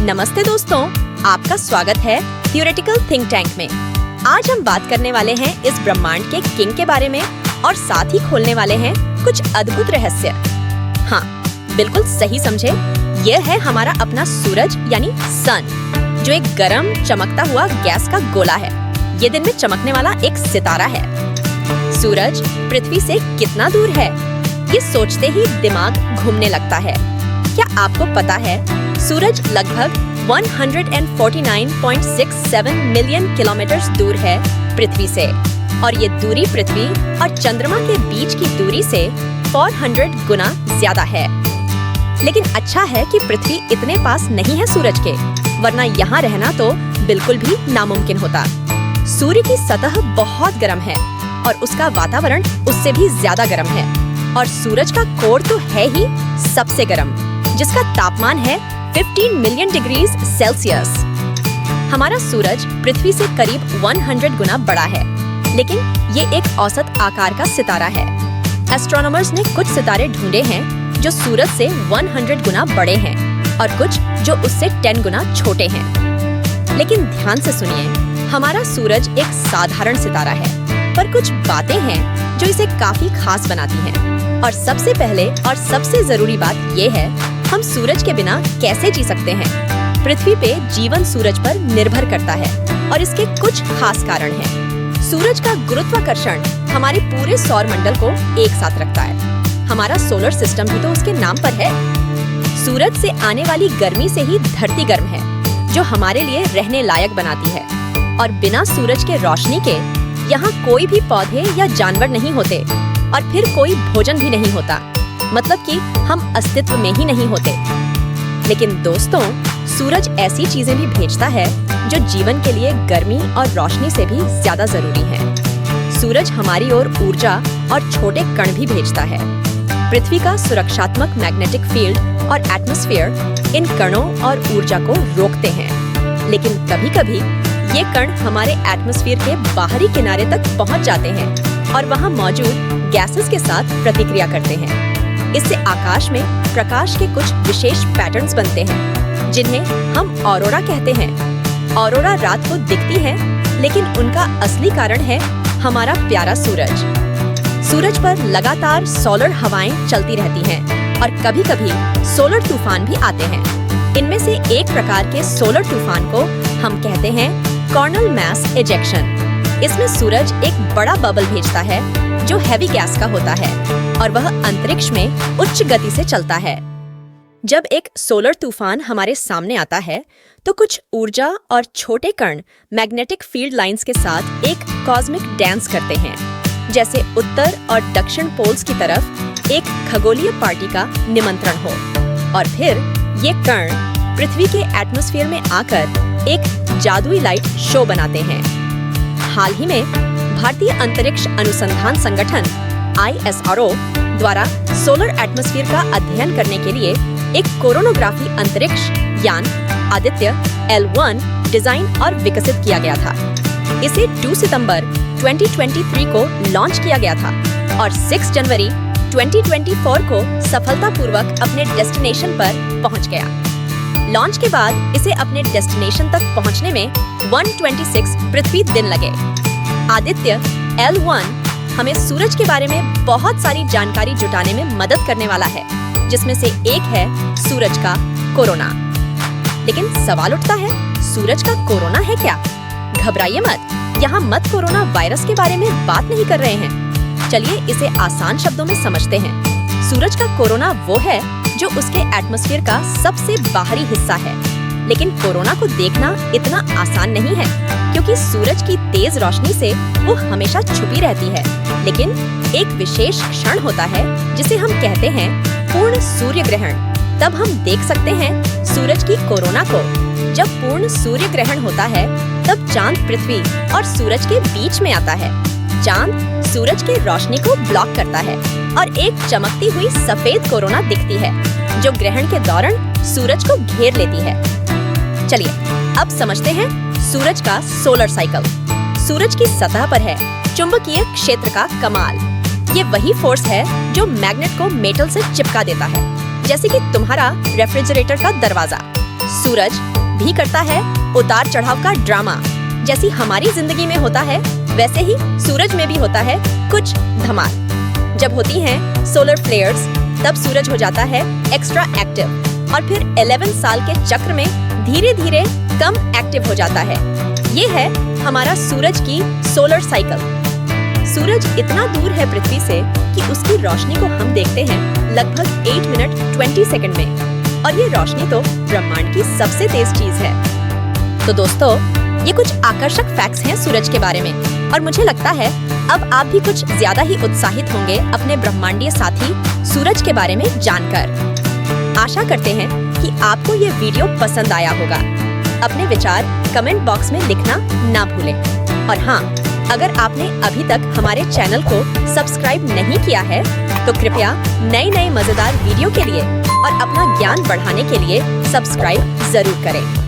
नमस्ते दोस्तों, आपका स्वागत है थियोरेटिकल थिंक टैंक में। आज हम बात करने वाले हैं इस ब्रह्मांड के किंग के बारे में और साथ ही खोलने वाले हैं कुछ अद्भुत रहस्य। हाँ, बिल्कुल सही समझे, यह है हमारा अपना सूरज यानी सन, जो एक गरम चमकता हुआ गैस का गोला है। ये दिन में चमकने वाला एक सितारा है। सूरज पृथ्वी से कितना दूर है, ये सोचते ही दिमाग घूमने लगता है। क्या आपको पता है सूरज लगभग 149.67 मिलियन किलोमीटर दूर है पृथ्वी से, और ये दूरी पृथ्वी और चंद्रमा के बीच की दूरी से 400 गुना ज्यादा है। लेकिन अच्छा है कि पृथ्वी इतने पास नहीं है सूरज के, वरना यहाँ रहना तो बिल्कुल भी नामुमकिन होता। सूर्य की सतह बहुत गर्म है और उसका वातावरण उससे भी ज्यादा गर्म है, और सूरज का कोर तो है ही सबसे गर्म, जिसका तापमान है 15 मिलियन डिग्री सेल्सियस। हमारा सूरज पृथ्वी से करीब 100 गुना बड़ा है, लेकिन ये एक औसत आकार का सितारा है। एस्ट्रोनॉमर्स ने कुछ सितारे ढूंढे हैं जो सूरज से 100 गुना बड़े हैं और कुछ जो उससे 10 गुना छोटे हैं। लेकिन ध्यान से सुनिए, हमारा सूरज एक साधारण सितारा है, पर कुछ बातें हैं जो इसे काफी खास बनाती हैं। और सबसे पहले और सबसे जरूरी बात ये है, हम सूरज के बिना कैसे जी सकते हैं। पृथ्वी पे जीवन सूरज पर निर्भर करता है और इसके कुछ खास कारण हैं। सूरज का गुरुत्वाकर्षण हमारे पूरे सौर मंडल को एक साथ रखता है। हमारा सोलर सिस्टम भी तो उसके नाम पर है। सूरज से आने वाली गर्मी से ही धरती गर्म है, जो हमारे लिए रहने लायक बनाती है। और बिना सूरज के रोशनी के यहाँ कोई भी पौधे या जानवर नहीं होते, और फिर कोई भोजन भी नहीं होता, मतलब कि हम अस्तित्व में ही नहीं होते। लेकिन दोस्तों, सूरज ऐसी चीजें भी भेजता है जो जीवन के लिए गर्मी और रोशनी से भी ज्यादा जरूरी है। सूरज हमारी ओर ऊर्जा और छोटे कण भी भेजता है। पृथ्वी का सुरक्षात्मक मैग्नेटिक फील्ड और एटमॉस्फेयर इन कणों और ऊर्जा को रोकते हैं, लेकिन कभी-कभी ये कण हमारे एटमॉस्फेयर के बाहरी किनारे तक पहुंच जाते हैं और वहां मौजूद गैसेस के साथ प्रतिक्रिया करते हैं। इससे आकाश में प्रकाश के कुछ विशेष पैटर्न्स बनते हैं, जिन्हें हम ऑरोरा कहते हैं। ऑरोरा रात को दिखती हैं, लेकिन उनका असली कारण है हमारा प्यारा सूरज। सूरज पर लगातार सोलर हवाएं चलती रहती हैं और कभी-कभी सोलर तूफान भी आते हैं। इनमें से एक प्रकार के सोलर तूफान को हम कहते हैं कॉर्नल मास इजेक्शन। इसमें सूरज एक बड़ा बबल भेजता है जो हैवी गैस का होता है, और वह अंतरिक्ष में उच्च गति से चलता है। जब एक सोलर तूफान हमारे सामने आता है, तो कुछ ऊर्जा और छोटे कण मैग्नेटिक फील्ड लाइंस के साथ एक कॉस्मिक डांस करते हैं, जैसे उत्तर और दक्षिण पोल्स की तरफ एक खगोलीय पार्टी का निमंत्रण हो। और फिर ये कण पृथ्वी के एटमॉस्फेयर में आकर एक जादुई लाइट शो बनाते हैं। हाल ही में भारतीय अंतरिक्ष अनुसंधान संगठन ISRO द्वारा सोलर एटमॉस्फेयर का अध्ययन करने के लिए एक कोरोनोग्राफी अंतरिक्ष यान आदित्य L1 डिजाइन और विकसित किया गया था। इसे 2 सितंबर 2023 को लॉन्च किया गया था और 6 जनवरी 2024 को सफलतापूर्वक अपने डेस्टिनेशन पर पहुंच गया। लॉन्च के बाद इसे अपने डेस्टिनेशन तक पहुंचने में 126 पृथ्वी दिन लगे। आदित्य L1 हमें सूरज के बारे में बहुत सारी जानकारी जुटाने में मदद करने वाला है, जिसमें से एक है सूरज का कोरोना। लेकिन सवाल उठता है, सूरज का कोरोना है क्या? घबराइए मत, यहाँ मत कोरोना वायरस के बारे में बात नहीं कर रहे हैं। चलिए इसे आसान शब्दों में समझते हैं। सूरज का कोरोना वो है जो उसके एटमॉस्फेयर का सबसे बाहरी हिस्सा है। लेकिन कोरोना को देखना इतना आसान नहीं है, क्योंकि सूरज की तेज रोशनी से वो हमेशा छुपी रहती है। लेकिन एक विशेष क्षण होता है जिसे हम कहते हैं पूर्ण सूर्य ग्रहण। तब हम देख सकते हैं सूरज की कोरोना को। जब पूर्ण सूर्य ग्रहण होता है, तब चांद पृथ्वी और सूरज के बीच में आता है। चांद सूरज के रोशनी को ब्लॉक करता है और एक चमकती हुई सफेद कोरोना दिखती है, जो ग्रहण के दौरान सूरज को घेर लेती है। चलिए अब समझते हैं सूरज का सोलर साइकिल। सूरज की सतह पर है चुंबकीय क्षेत्र का कमाल। ये वही फोर्स है जो मैग्नेट को मेटल से चिपका देता है, जैसे कि तुम्हारा रेफ्रिजरेटर का दरवाजा। सूरज भी करता है उतार चढ़ाव का ड्रामा। जैसी हमारी जिंदगी में होता है वैसे ही सूरज में भी होता है कुछ धमाल। जब होती हैं सोलर फ्लेयर्स तब सूरज हो जाता है एक्स्ट्रा एक्टिव और फिर 11 साल के चक्र में धीरे धीरे कम एक्टिव हो जाता है। ये है हमारा सूरज की सोलर साइकिल। सूरज इतना दूर है पृथ्वी से कि उसकी रोशनी को हम देखते हैं लगभग 8 मिनट 20 सेकंड में, और ये रोशनी तो ब्रह्मांड की सबसे तेज चीज है। तो दोस्तों, ये कुछ आकर्षक फैक्ट्स हैं सूरज के बारे में, और मुझे लगता है अब आप भी कुछ ज्यादा ही उत्साहित होंगे अपने ब्रह्मांडीय साथी सूरज के बारे में जानकर। आशा करते हैं कि आपको ये वीडियो पसंद आया होगा। अपने विचार कमेंट बॉक्स में लिखना ना भूलें। और हाँ, अगर आपने अभी तक हमारे चैनल को सब्सक्राइब नहीं किया है तो कृपया नए मजेदार वीडियो के लिए और अपना ज्ञान बढ़ाने के लिए सब्सक्राइब जरूर करें।